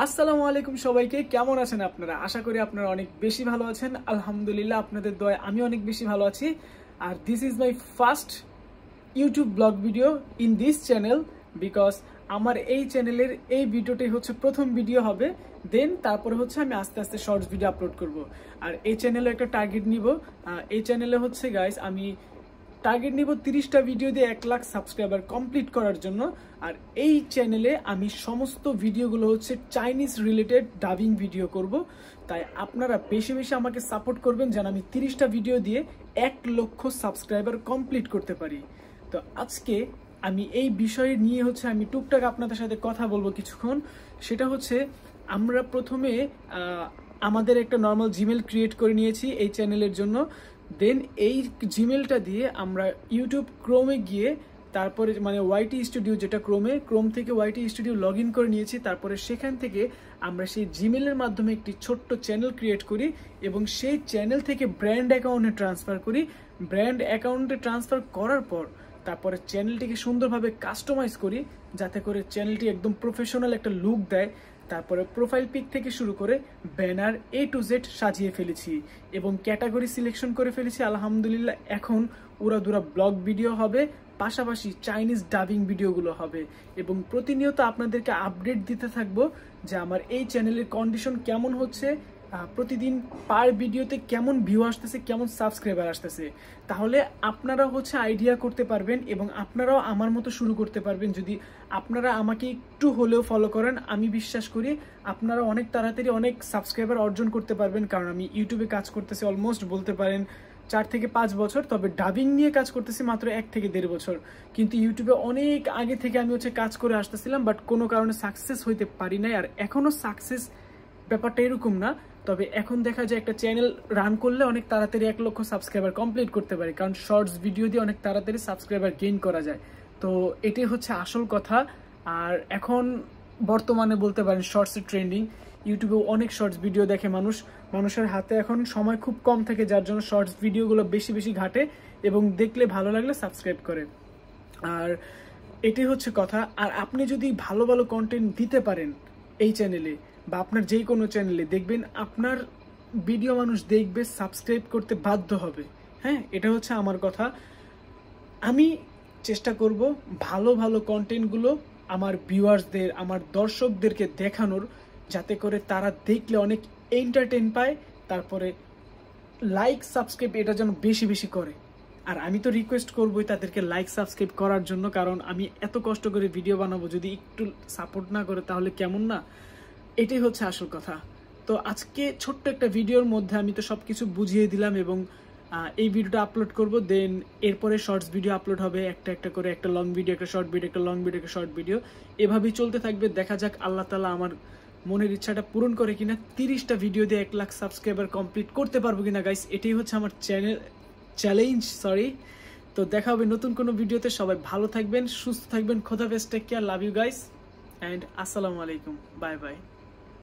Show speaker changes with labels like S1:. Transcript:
S1: আসসালামু আলাইকুম সবাইকে, কেমন আছেন আপনারা? আশা করি আপনারা অনেক বেশি ভালো আছেন। আলহামদুলিল্লাহ, আপনাদের দয়ায় আমি অনেক বেশি ভালো আছি। আর this is my first YouTube blog video in this channel, because আমার এই চ্যানেলের এই ভিডিওটাই হচ্ছে প্রথম ভিডিও হবে। দেন তারপরে হচ্ছে আমি আস্তে আস্তে শর্টস ভিডিও আপলোড করব। আর এই চ্যানেলে একটা টার্গেট নিব। এই চ্যানেলে হচ্ছে গাইস আমি টার্গেট নিব 30টা ভিডিও দিয়ে 1 লাখ সাবস্ক্রাইবার কমপ্লিট করার জন্য। আর এই চ্যানেলে আমি সমস্ত ভিডিওগুলো হচ্ছে চাইনিজ রিলেটেড ডাবিং ভিডিও করব। তাই আপনারা বেশি বেশি আমাকে সাপোর্ট করবেন যেন আমি 30টা ভিডিও দিয়ে 1 লক্ষ সাবস্ক্রাইবার কমপ্লিট করতে পারি। তো আজকে আমি এই বিষয় নিয়ে হচ্ছে আমি টুকটাক আপনাদের সাথে কথা বলবো কিছুক্ষণ। সেটা হচ্ছে আমরা প্রথমে আমাদের একটা নর্মাল জিমেল ক্রিয়েট করে নিয়েছি এই চ্যানেলের জন্য। দেন এই জিমেলটা দিয়ে আমরা ইউটিউব ক্রোমে গিয়ে তারপরে মানে ওয়াইটি স্টুডিও, যেটা ক্রোম থেকে ওয়াইটি স্টুডিও লগ ইন করে নিয়েছি। তারপরে সেখান থেকে আমরা সেই জিমেলের মাধ্যমে একটি ছোট্ট চ্যানেল ক্রিয়েট করি এবং সেই চ্যানেল থেকে ব্র্যান্ড অ্যাকাউন্টে ট্রান্সফার করি। ব্র্যান্ড অ্যাকাউন্টে ট্রান্সফার করার পর তারপরে চ্যানেলটিকে সুন্দরভাবে কাস্টমাইজ করি যাতে করে চ্যানেলটি একদম প্রফেশনাল একটা লুক দেয়। তারপরে প্রোফাইল পিক থেকে শুরু করে ব্যানার A to Z সাজিয়ে ফেলেছি এবং ক্যাটাগরি সিলেকশন করে ফেলেছি। আলহামদুলিল্লাহ, এখন উড়াদুরা ব্লগ ভিডিও হবে, পাশাপাশি চাইনিজ ডাবিং ভিডিওগুলো হবে এবং প্রতিনিয়ত আপনাদেরকে আপডেট দিতে থাকবো যে আমার এই চ্যানেলের কন্ডিশন কেমন হচ্ছে, প্রতিদিন পার ভিডিওতে কেমন ভিউ আসতেছে, কেমন সাবস্ক্রাইবার আসতেছে। তাহলে আপনারা হচ্ছে আইডিয়া করতে পারবেন এবং আপনারাও আমার মতো শুরু করতে পারবেন। যদি আপনারা আমাকে একটু হলেও ফলো করেন, আমি বিশ্বাস করি আপনারা অনেক তাড়াতাড়ি অনেক সাবস্ক্রাইবার অর্জন করতে পারবেন। কারণ আমি ইউটিউবে কাজ করতেছি অলমোস্ট বলতে পারেন 4 থেকে 5 বছর, তবে ডাবিং নিয়ে কাজ করতেছি মাত্র 1 থেকে 1.5 বছর। কিন্তু ইউটিউবে অনেক আগে থেকে আমি হচ্ছে কাজ করে আসতেছিলাম, বাট কোনো কারণে সাকসেস হইতে পারি নাই। আর এখনও সাকসেস ব্যাপারটা এরকম না, তবে এখন দেখা যায় একটা চ্যানেল রান করলে অনেক তাড়াতাড়ি 1 লক্ষ সাবস্ক্রাইবার কমপ্লিট করতে পারে, কারণ শর্টস ভিডিও দিয়ে অনেক তাড়াতাড়ি সাবস্ক্রাইবার গেইন করা যায়। তো এটাই হচ্ছে আসল কথা। আর এখন বর্তমানে বলতে পারেন শর্টসের ট্রেন্ডিং। ইউটিউবে অনেক শর্টস ভিডিও দেখে মানুষের হাতে এখন সময় খুব কম থাকে, যার জন্য শর্টস ভিডিওগুলো বেশি বেশি ঘাটে এবং দেখলে ভালো লাগলে সাবস্ক্রাইব করে। আর এটাই হচ্ছে কথা। আর আপনি যদি ভালো ভালো কন্টেন্ট দিতে পারেন এই চ্যানেলে বা আপনার যে কোনো চ্যানেলে, দেখবেন আপনার ভিডিও মানুষ দেখবে, সাবস্ক্রাইব করতে বাধ্য হবে। হ্যাঁ, এটা হচ্ছে আমার কথা। আমি চেষ্টা করব ভালো ভালো কন্টেন্টগুলো আমার ভিউয়ার্সদের, আমার দর্শকদেরকে দেখানোর, যাতে করে তারা দেখলে অনেক এন্টারটেইন পায়, তারপরে লাইক সাবস্ক্রাইব এটা যেন বেশি বেশি করে। আর আমি তো রিকোয়েস্ট করবোই তাদেরকে লাইক সাবস্ক্রাইব করার জন্য, কারণ আমি এত কষ্ট করে ভিডিও বানাবো, যদি একটু সাপোর্ট না করে তাহলে কেমন না? এটাই হচ্ছে আসল কথা। তো আজকে ছোট্ট একটা ভিডিওর মধ্যে আমি তো সব কিছু বুঝিয়ে দিলাম এবং এই ভিডিওটা আপলোড করব। দেন এরপরে শর্টস ভিডিও আপলোড হবে, একটা একটা করে, একটা লং ভিডিও, একটা শর্ট ভিডিও, একটা লং ভিডিও, একটা শর্ট ভিডিও, এভাবেই চলতে থাকবে। দেখা যাক আল্লাহ তাআলা আমার মনের ইচ্ছাটা পূরণ করে কিনা, 30টা ভিডিও দিয়ে 1 লাখ সাবস্ক্রাইবার কমপ্লিট করতে পারবো কিনা গাইস। এটাই হচ্ছে আমার চ্যালেঞ্জ। তো দেখা হবে নতুন কোনো ভিডিওতে। সবাই ভালো থাকবেন, সুস্থ থাকবেন, খোদা হাফেজ, take care, love you guys, and আসসালামু আলাইকুম, বাই বাই।